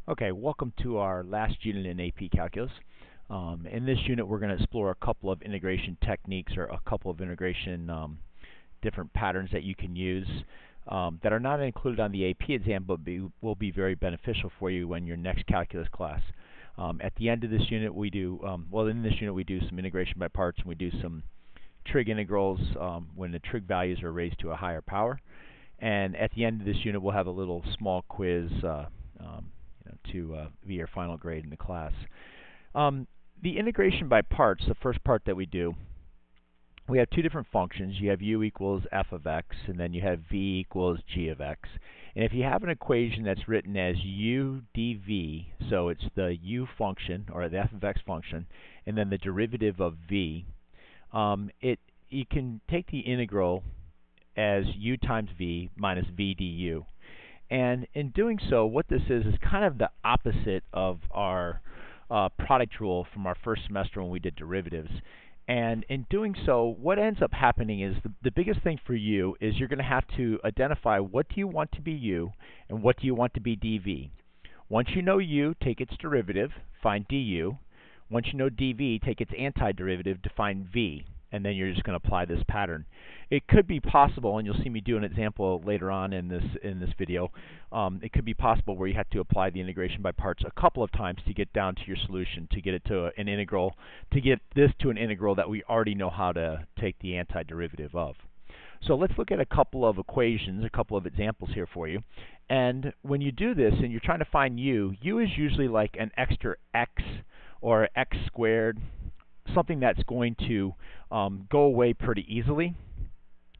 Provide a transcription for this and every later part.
Okay, welcome to our last unit in AP Calculus. In this unit, we're going to explore a couple of integration techniques or a couple of integration different patterns that you can use that are not included on the AP exam, but will be very beneficial for you in your next calculus class. At the end of this unit, we do in this unit we do some integration by parts, and we do some trig integrals when the trig values are raised to a higher power. And at the end of this unit, we'll have a little small quiz to be your final grade in the class. The integration by parts, the first part that we do, we have two different functions. You have u equals f of x, and then you have v equals g of x. And if you have an equation that's written as u dv, so it's the u function, or the f of x function, and then the derivative of v, you can take the integral as u times v minus v du. And in doing so, what this is kind of the opposite of our product rule from our first semester when we did derivatives. And in doing so, what ends up happening is the biggest thing for you is you're going to have to identify what do you want to be u and what do you want to be dv. Once you know u, take its derivative, find du. Once you know dv, take its antiderivative to find v. And then you're just going to apply this pattern. It could be possible, and you'll see me do an example later on in this video, it could be possible where you have to apply the integration by parts a couple of times to get down to your solution, to get it to an integral, to get this to an integral that we already know how to take the antiderivative of. So let's look at a couple of equations, a couple of examples here for you. And when you do this and you're trying to find u is usually like an extra x or x squared, something that's going to go away pretty easily.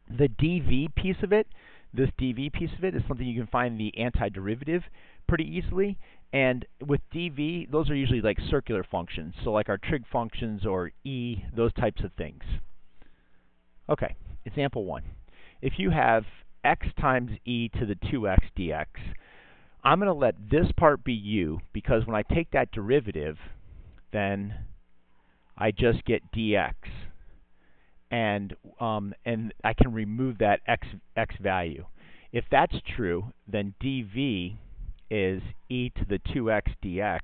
The dv piece of it, this dv piece of it is something you can find the antiderivative pretty easily. And with dv, those are usually like circular functions, so like our trig functions or e, those types of things. Okay, example 1. If you have x times e to the 2x dx, I'm going to let this part be u, because when I take that derivative, then I just get dx, and I can remove that x value. If that's true, then dv is e to the 2x dx,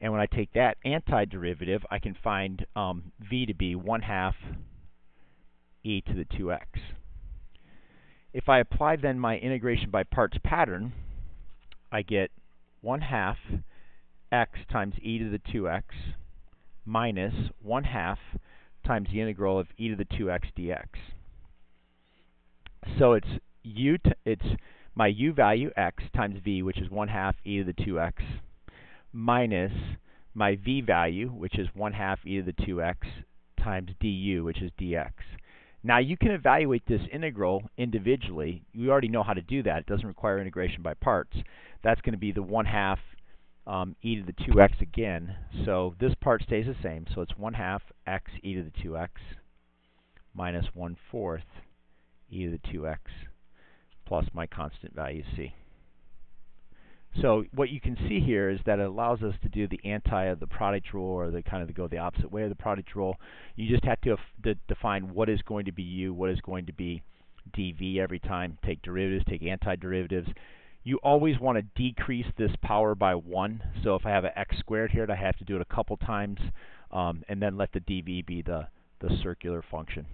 and when I take that antiderivative, I can find v to be 1/2 e to the 2x. If I apply then my integration by parts pattern, I get 1/2 x times e to the 2x minus 1/2 times the integral of e to the 2x dx. So it's my u value, x, times v, which is 1/2 e to the 2x, minus my v value, which is 1/2 e to the 2x, times du, which is dx. Now you can evaluate this integral individually. You already know how to do that. It doesn't require integration by parts. That's going to be the 1/2 e to the 2x again. So this part stays the same. So it's 1/2 x e to the 2x minus 1/4 e to the 2x plus my constant value c. So what you can see here is that it allows us to do the anti of the product rule, or the kind of go the opposite way of the product rule. You just have to define what is going to be u, what is going to be dv every time. Take derivatives, take antiderivatives. You always want to decrease this power by 1. So if I have an x squared here, I have to do it a couple times, and then let the dv be the circular function.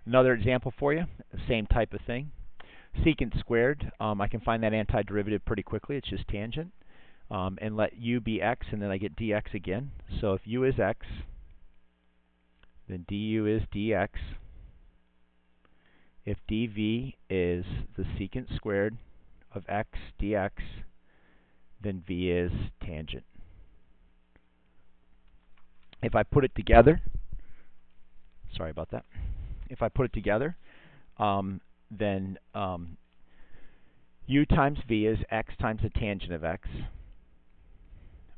Another example for you, same type of thing. Secant squared, I can find that antiderivative pretty quickly. It's just tangent. And let u be x, and then I get dx again. So if u is x, then du is dx. If dv is the secant squared of x dx, then v is tangent. If I put it together, sorry about that. If I put it together, then u times v is x times the tangent of x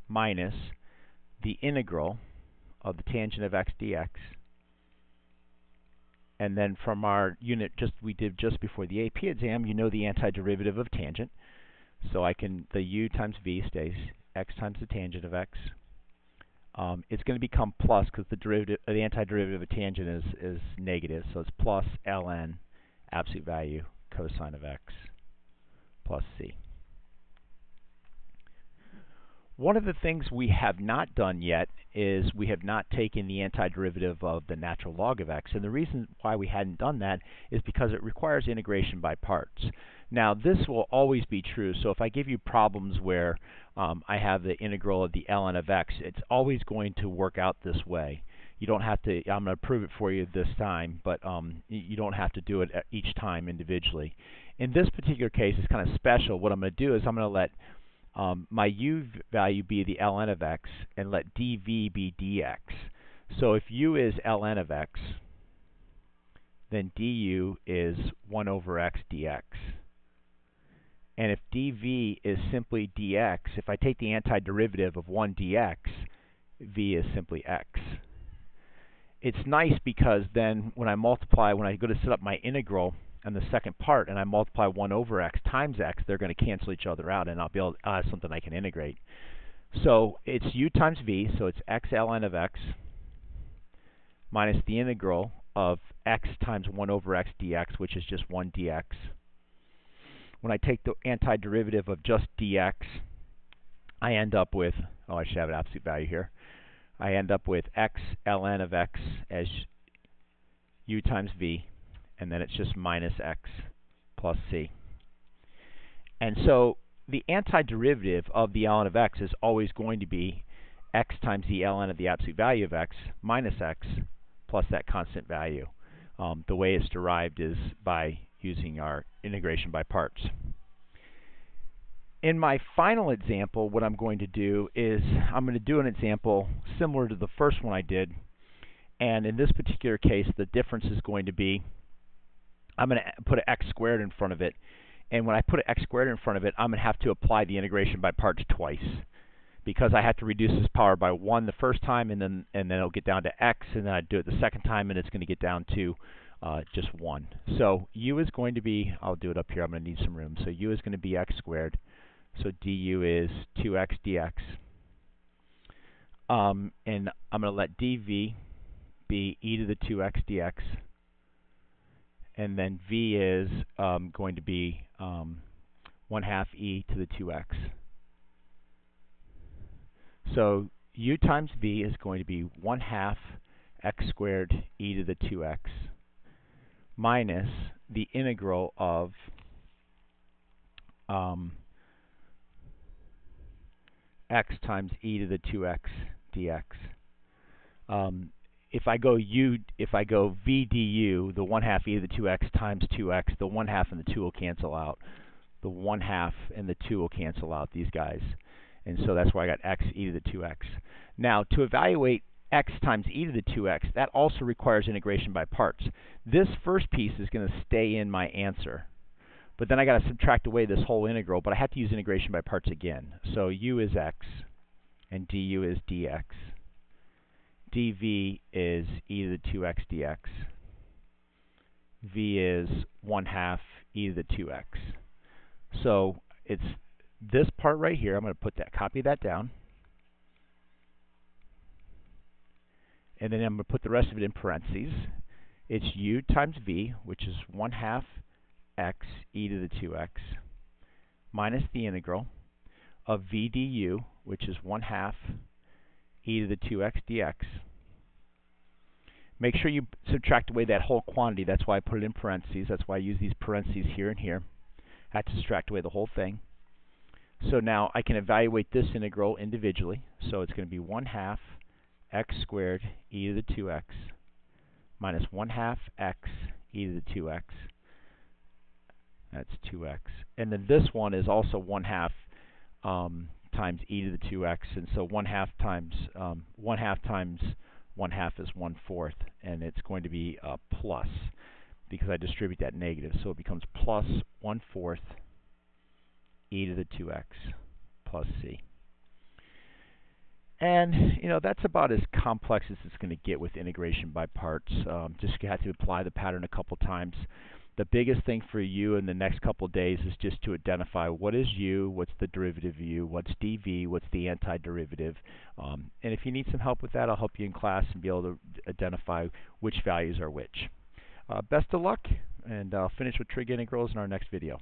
minus the integral of the tangent of x dx. And then from our unit we did just before the AP exam, you know the antiderivative of tangent. So the u times v stays x times the tangent of x. It's going to become plus because the antiderivative of tangent is negative. So it's plus ln absolute value cosine of x plus c. One of the things we have not done yet is we have not taken the antiderivative of the natural log of x. And the reason why we hadn't done that is because it requires integration by parts. Now, this will always be true. So if I give you problems where I have the integral of the ln of x, it's always going to work out this way. You don't have to, I'm going to prove it for you this time, but you don't have to do it each time individually. In this particular case, it's kind of special. What I'm going to do is I'm going to let my u value be the ln of x and let dv be dx. So if u is ln of x, then du is 1 over x dx. And if dv is simply dx, if I take the antiderivative of 1 dx, v is simply x. It's nice because then when I go to set up my integral and the second part, and I multiply 1 over x times x, they're going to cancel each other out, and I'll be able to have something I can integrate. So it's u times v, so it's x ln of x minus the integral of x times 1 over x dx, which is just 1 dx. When I take the antiderivative of just dx, I end up with, oh, I should have an absolute value here. I end up with x ln of x as u times v, and then it's just minus x plus c. And so the antiderivative of the ln of x is always going to be x times the ln of the absolute value of x minus x plus that constant value. The way it's derived is by using our integration by parts. In my final example, what I'm going to do is I'm going to do an example similar to the first one I did. And in this particular case, the difference is going to be I'm going to put an x squared in front of it. And when I put an x squared in front of it, I'm going to have to apply the integration by parts twice, because I have to reduce this power by 1 the first time, and then it'll get down to x, and then I do it the second time, and it's going to get down to just 1. So u is going to be, I'll do it up here, I'm going to need some room. So u is going to be x squared. So du is 2x dx. And I'm going to let dv be e to the 2x dx. And then v is going to be 1/2 e to the 2x. So u times v is going to be 1/2 x squared e to the 2x minus the integral of x times e to the 2x dx. If I go v du, the 1/2 e to the 2x times 2x, the 1/2 and the 2 will cancel out. The 1/2 and the 2 will cancel out, these guys. And so that's why I got x e to the 2x. Now, to evaluate x times e to the 2x, that also requires integration by parts. This first piece is going to stay in my answer. But then I got to subtract away this whole integral, but I have to use integration by parts again. So u is x, and du is dx. dv is e to the 2x dx. v is 1/2 e to the 2x. So it's this part right here. I'm going to copy that down. And then I'm going to put the rest of it in parentheses. It's u times v, which is 1/2 x e to the 2x, minus the integral of v du, which is 1/2 e to the 2x dx. Make sure you subtract away that whole quantity. That's why I put it in parentheses. That's why I use these parentheses here and here. I have to subtract away the whole thing. So now I can evaluate this integral individually. So it's going to be 1/2 x squared e to the 2x minus 1/2 x e to the 2x. That's 2x. And then this one is also 1/2 times e to the 2x. And so 1/2 times 1/2 is 1/4. And it's going to be a plus because I distribute that negative. So it becomes plus 1/4 e to the 2x plus c. And, you know, that's about as complex as it's going to get with integration by parts. Just have to apply the pattern a couple times. The biggest thing for you in the next couple of days is just to identify what is u, what's the derivative of u, what's dv, what's the antiderivative. And if you need some help with that, I'll help you in class and be able to identify which values are which. Best of luck, and I'll finish with trig integrals in our next video.